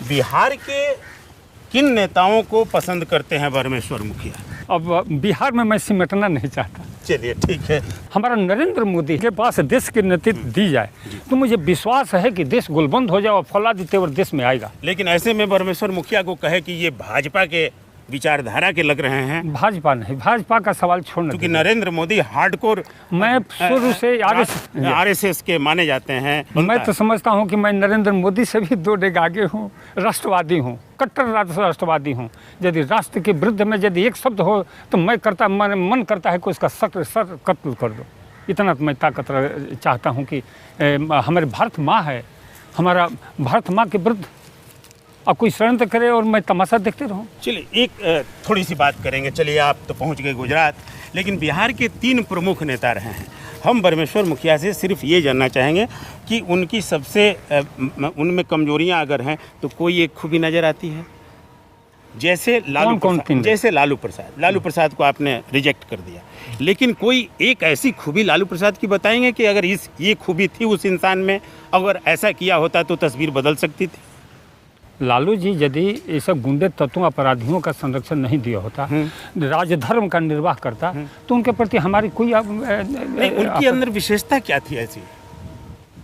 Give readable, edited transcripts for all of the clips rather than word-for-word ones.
बिहार के किन नेताओं को पसंद करते हैं परमेश्वर मुखिया? अब बिहार में मैं सिमटना नहीं चाहता। चलिए ठीक है। हमारा नरेंद्र मोदी के पास देश की नेतृत्व दी जाए तो मुझे विश्वास है कि देश गोलबंद हो जाए और फौलादी तेवर देश में आएगा। लेकिन ऐसे में परमेश्वर मुखिया को कहे कि ये भाजपा के विचारधारा के लग रहे हैं। भाजपा नहीं, भाजपा का सवाल छोड़ना, क्योंकि नरेंद्र मोदी हार्डकोर मैं शुरू से आरएसएस के माने जाते हैं। मैं तो समझता हूं कि मैं नरेंद्र मोदी से भी 2 डेग आगे हूं, राष्ट्रवादी हूं, कट्टर राष्ट्रवादी हूं। यदि राष्ट्र के विरुद्ध में यदि एक शब्द हो तो मन करता है कि उसका सर कत्ल कर दो। इतना तो मैं ताकत चाहता हूं कि हमारे भारत माँ है, हमारा भारत माँ के विरुद्ध अब कोई षड्यंत्र करे और मैं तमाशा देखते रहूं। चलिए एक थोड़ी सी बात करेंगे। चलिए आप तो पहुंच गए गुजरात, लेकिन बिहार के 3 प्रमुख नेता रहे हैं। हम परमेश्वर मुखिया से सिर्फ ये जानना चाहेंगे कि उनकी सबसे उनमें कमजोरियां अगर हैं तो कोई एक खूबी नज़र आती है? जैसे लालू प्रसाद को आपने रिजेक्ट कर दिया, लेकिन कोई एक ऐसी खूबी लालू प्रसाद की बताएंगे कि अगर ये खूबी थी उस इंसान में, अगर ऐसा किया होता तो तस्वीर बदल सकती थी? लालू जी यदि ये सब गुंडे तत्वों अपराधियों का संरक्षण नहीं दिया होता, राजधर्म का निर्वाह करता, तो उनके प्रति हमारी कोई नहीं। उनकी अंदर विशेषता क्या थी ऐसी,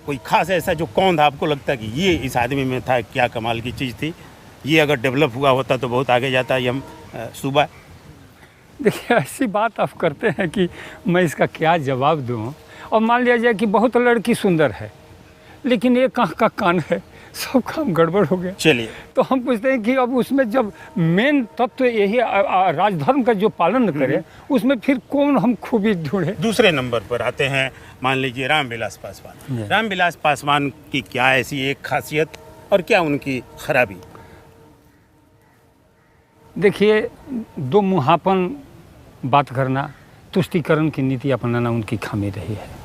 कोई खास ऐसा जो कौन था आपको लगता कि ये इस आदमी में था, क्या कमाल की चीज़ थी, ये अगर डेवलप हुआ होता तो बहुत आगे जाता ये हम सूबा? देखिए ऐसी बात आप करते हैं कि मैं इसका क्या जवाब दूँ। और मान लिया जाए कि बहुत लड़की सुंदर है लेकिन एक आँख का कान है, सब काम गड़बड़ हो गया। चलिए तो हम पूछते हैं कि अब उसमें जब मेन तत्व यही राजधर्म का जो पालन करे उसमें फिर कौन हम खूबी ढूंढे? दूसरे नंबर पर आते हैं, मान लीजिए रामविलास पासवान। रामविलास पासवान की क्या ऐसी एक खासियत और क्या उनकी खराबी? देखिए 2 मुहापन बात करना, तुष्टीकरण की नीति अपनाना उनकी खामी रही है।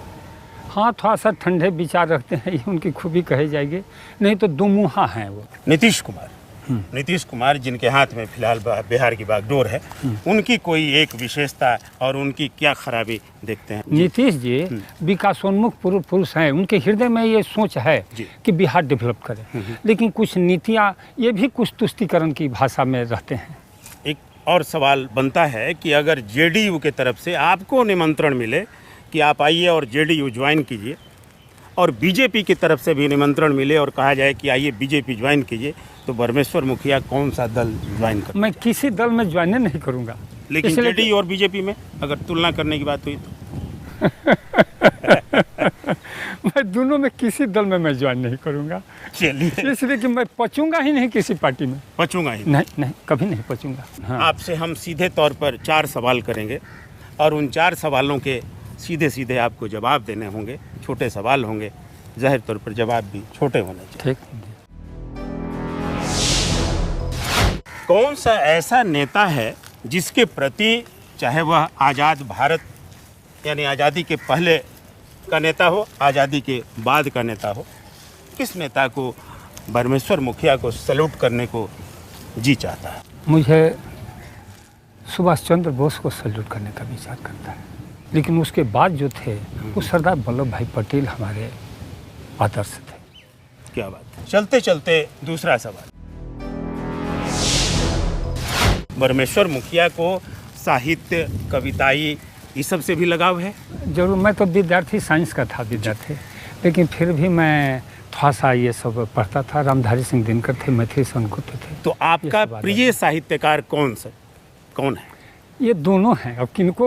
हाँ, थोड़ा सा ठंडे विचार रखते हैं, ये उनकी खूबी कही जाएगी, नहीं तो 2 मुहा हैं वो। नीतीश कुमार जिनके हाथ में फिलहाल बिहार की बागडोर है, उनकी कोई एक विशेषता और उनकी क्या खराबी देखते हैं? नीतीश जी विकासोन्मुख पुरुष हैं, उनके हृदय में ये सोच है कि बिहार डेवलप करे, लेकिन कुछ नीतियाँ ये भी कुछ तुष्टीकरण की भाषा में रहते हैं। एक और सवाल बनता है कि अगर जेडीयू के तरफ से आपको निमंत्रण मिले कि आप आइए और जेडीयू ज्वाइन कीजिए, और बीजेपी की तरफ से भी निमंत्रण मिले और कहा जाए कि आइए बीजेपी ज्वाइन कीजिए, तो परमेश्वर मुखिया कौन सा दल ज्वाइन कर? मैं किसी दल में ज्वाइन नहीं करूंगा। लेकिन जेडीयू और बीजेपी में अगर तुलना करने की बात हुई तो मैं दोनों में किसी दल में मैं ज्वाइन नहीं करूंगा। चलिए, इसलिए कि मैं पचूंगा ही नहीं किसी पार्टी में। पचूंगा ही नहीं, कभी नहीं पचूंगा। हाँ। आपसे हम सीधे तौर पर 4 सवाल करेंगे और उन 4 सवालों के सीधे आपको जवाब देने होंगे। छोटे सवाल होंगे, जाहिर तौर पर जवाब भी छोटे होने चाहिए। ठीक। कौन सा ऐसा नेता है जिसके प्रति, चाहे वह आज़ाद भारत यानी आज़ादी के पहले का नेता हो, आज़ादी के बाद का नेता हो, किस नेता को परमेश्वर मुखिया को सैल्यूट करने को जी चाहता है? मुझे सुभाष चंद्र बोस को सैल्यूट करने का विचार करता है, लेकिन उसके बाद जो थे वो सरदार वल्लभ भाई पटेल हमारे आदर्श थे। क्या बात। चलते चलते दूसरा सवाल, परमेश्वर मुखिया को साहित्य, कविताई, इस सब से भी लगाव है? जरूर। मैं तो विद्यार्थी, साइंस का था विद्यार्थी, लेकिन फिर भी मैं थोड़ा सा ये सब पढ़ता था। रामधारी सिंह दिनकर थे, मैथिली शरण-गुप्त थे। तो आपका प्रिय साहित्यकार कौन है? ये दोनों हैं। अब किनको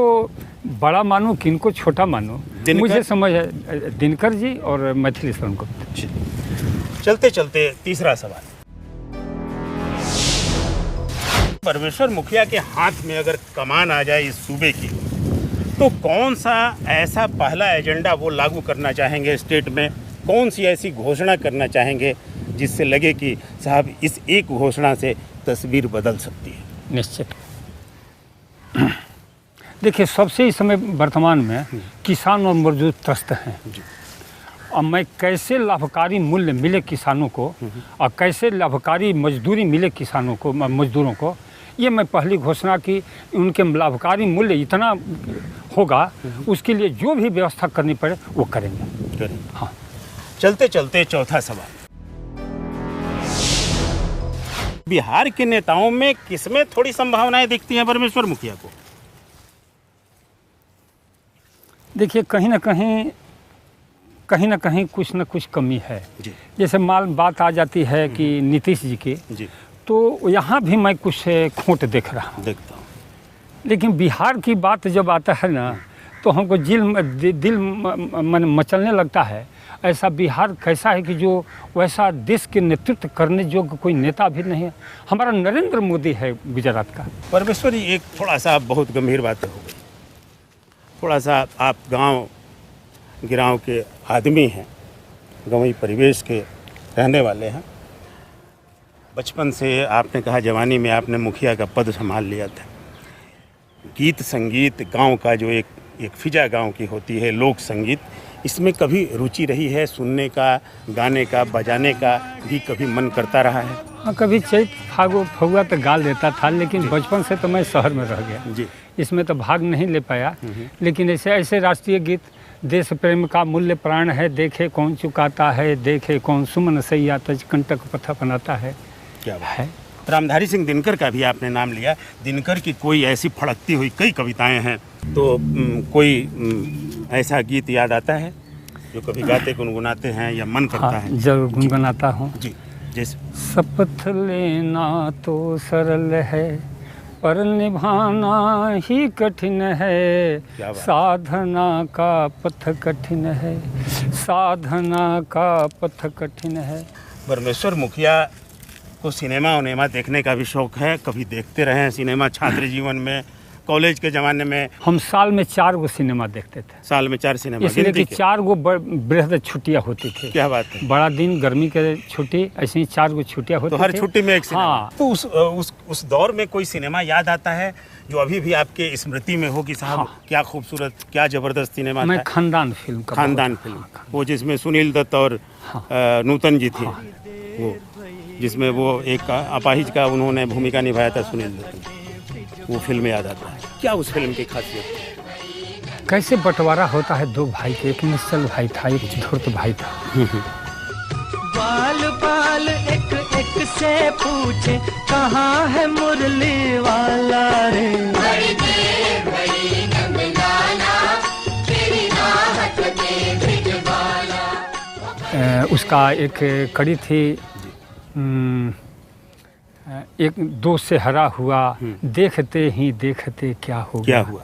बड़ा मानूं, किनको छोटा मानूं, मुझे समझ है दिनकर जी और मैथिली शरण-गुप्त। चलते चलते तीसरा सवाल, परमेश्वर मुखिया के हाथ में अगर कमान आ जाए इस सूबे की, तो कौन सा ऐसा पहला एजेंडा वो लागू करना चाहेंगे स्टेट में? कौन सी ऐसी घोषणा करना चाहेंगे जिससे लगे कि साहब इस एक घोषणा से तस्वीर बदल सकती है? निश्चित। देखिए, सबसे इस समय वर्तमान में किसान और मजदूर त्रस्त हैं। और मैं कैसे लाभकारी मूल्य मिले किसानों को और कैसे लाभकारी मजदूरी मिले किसानों को, मजदूरों को, ये मैं पहली घोषणा की। उनके लाभकारी मूल्य इतना होगा, उसके लिए जो भी व्यवस्था करनी पड़े वो करेंगे। हाँ। चलते चलते चौथा सवाल, बिहार के नेताओं में किसमें थोड़ी संभावनाएं दिखती हैं परमेश्वर मुखिया को? देखिए, कहीं ना कहीं कुछ न कुछ कमी है जी जैसे बात आ जाती है कि नीतीश जी की, जी तो यहाँ भी मैं कुछ खोट देख रहा हूँ। देखता हूँ। लेकिन बिहार की बात जब आता है ना, तो हमको दिल मन मचलने लगता है। ऐसा बिहार कैसा है कि जो वैसा देश के नेतृत्व करने योग्य कोई नेता भी नहीं है। हमारा नरेंद्र मोदी है गुजरात का। परमेश्वर जी, एक थोड़ा सा बहुत गंभीर बात हो गई। थोड़ा सा आप गांव गिराव के आदमी हैं, गाँवी परिवेश के रहने वाले हैं। बचपन से आपने कहा जवानी में आपने मुखिया का पद संभाल लिया था। गीत संगीत गांव का जो एक फिजा गांव की होती है, लोक संगीत, इसमें कभी रुचि रही है? सुनने का, गाने का, बजाने का भी कभी मन करता रहा है? हाँ, कभी चैत फगुआ तो गा लेता था, लेकिन बचपन से तो मैं शहर में रह गया जी। इसमें तो भाग नहीं ले पाया। लेकिन ऐसे राष्ट्रीय गीत, देश प्रेम का मूल्य प्राण है, देखे कौन चुकाता है, देखे कौन सुमन सैया तज कंटक पथा बनाता है। क्या बात है। रामधारी सिंह दिनकर का भी आपने नाम लिया। दिनकर की कोई ऐसी फड़कती हुई कई कविताएं हैं, तो कोई ऐसा गीत याद आता है जो कभी गाते गुनगुनाते हैं या मन करता हाँ, है? जरूर गुनगुनाता हूँ जी। जैसे शपथ लेना तो सरल है, पर निभाना ही कठिन है। क्या बात। साधना का पथ कठिन है, साधना का पथ कठिन है। परमेश्वर मुखिया को सिनेमा उनेमा देखने का भी शौक है? कभी देखते रहे हैं सिनेमा छात्र जीवन में, कॉलेज के ज़माने में? हम साल में 4 गो सिनेमा देखते थे। साल में 4 सिनेमा? इसलिए कि 4 गो बृहद छुट्टियाँ होती थी। क्या बात है। बड़ा दिन, गर्मी के छुट्टी, ऐसे ही 4 गो छुट्टियाँ होती तो हर थी। छुट्टी में एक सिनेमा। हाँ। तो उस दौर में कोई सिनेमा याद आता है जो अभी भी आपके स्मृति में हो कि साहब हाँ। क्या खूबसूरत, क्या जबरदस्त सिनेमा मैं था? खानदान फिल्म का खानदान बहुत- फिल्म, हाँ, वो जिसमें सुनील दत्त और नूतन जी थे, वो जिसमें वो एक अपाहिज का उन्होंने भूमिका निभाया था सुनील दत्त ने, वो फिल्म याद आता है। क्या उस फिल्म की खासियत है? कैसे बंटवारा होता है 2 भाई के, एक निश्चल भाई था, एक धूर्त भाई था। बाल बाल एक एक से पूछे कहाँ है मुरली वाला रे। बड़ी देर भई नंदलाला, तेरी राहत में भिजवाला। उसका एक कड़ी थी, एक दोस्त से हरा हुआ, देखते ही देखते क्या हो क्या गया। हुआ?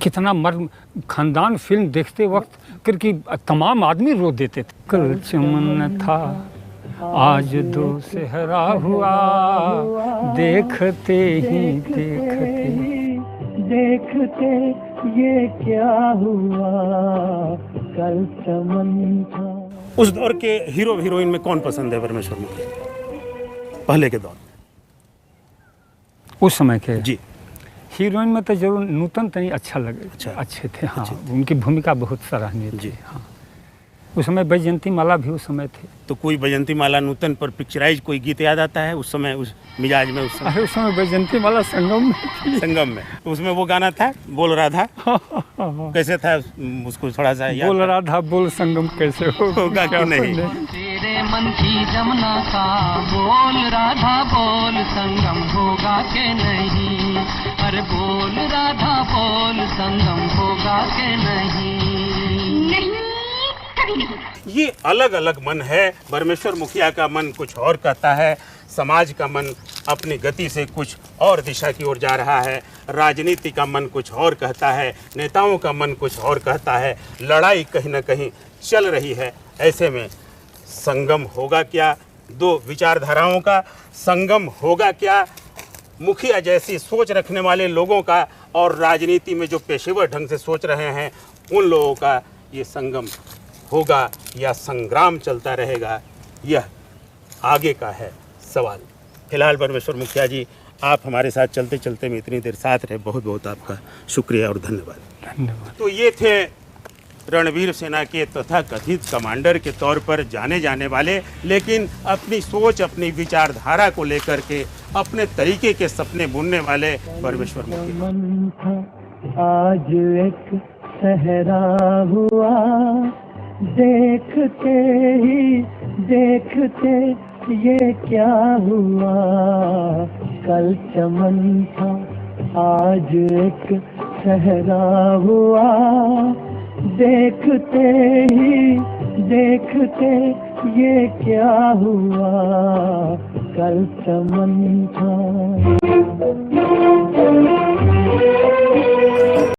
कितना मर्म। खानदान फिल्म देखते वक्त क्योंकि तमाम आदमी रो देते थे। कल चमन था, आज दो से हरा हुआ, देखते ही देखते ये क्या हुआ, कल चमन था। उस दौर के हीरो हीरोइन में कौन पसंद है परमेश्वर मुखिया? पहले के दौर में, उस समय के जी। हीरोइन में तो जरूर नूतन तनी अच्छा लगे, अच्छा। अच्छे थे। हाँ, अच्छे उनकी भूमिका बहुत सराहनीय जी। थी। हाँ, उस समय बैजयंती माला भी उस समय थे। तो कोई बैजयंती माला नूतन पर पिक्चराइज कोई गीत याद आता है उस समय, उस मिजाज में? उस समय अरे उस समय बैजयंती माला संगम में थी। संगम में, तो उसमें वो गाना था बोल राधा, कैसे था उसको थोड़ा सा याद बोल है? राधा बोल संगम कैसे होगा कि नहीं? तेरे मन की जमुना का बोल राधा बोल, संगम होगा के नहीं। अरे बोल राधा बोल, संगम होगा के नहीं। ये अलग अलग मन है। परमेश्वर मुखिया का मन कुछ और कहता है, समाज का मन अपनी गति से कुछ और दिशा की ओर जा रहा है, राजनीति का मन कुछ और कहता है, नेताओं का मन कुछ और कहता है, लड़ाई कहीं ना कहीं चल रही है। ऐसे में संगम होगा क्या? 2 विचारधाराओं का संगम होगा क्या? मुखिया जैसी सोच रखने वाले लोगों का और राजनीति में जो पेशेवर ढंग से सोच रहे हैं उन लोगों का ये संगम होगा या संग्राम चलता रहेगा? यह आगे का है सवाल। फिलहाल परमेश्वर मुखिया जी, आप हमारे साथ चलते चलते में इतनी देर साथ रहे, बहुत बहुत आपका शुक्रिया और धन्यवाद। धन्यवाद। तो ये थे रणवीर सेना के तथा कथित कमांडर के तौर पर जाने जाने वाले, लेकिन अपनी सोच, अपनी विचारधारा को लेकर के अपने तरीके के सपने बुनने वाले परमेश्वर मुखिया। मन था आज एक सहरा हुआ, देखते ही देखते ये क्या हुआ, कल चमन था आज एक सहरा हुआ, देखते ही देखते ये क्या हुआ, कल चमन था।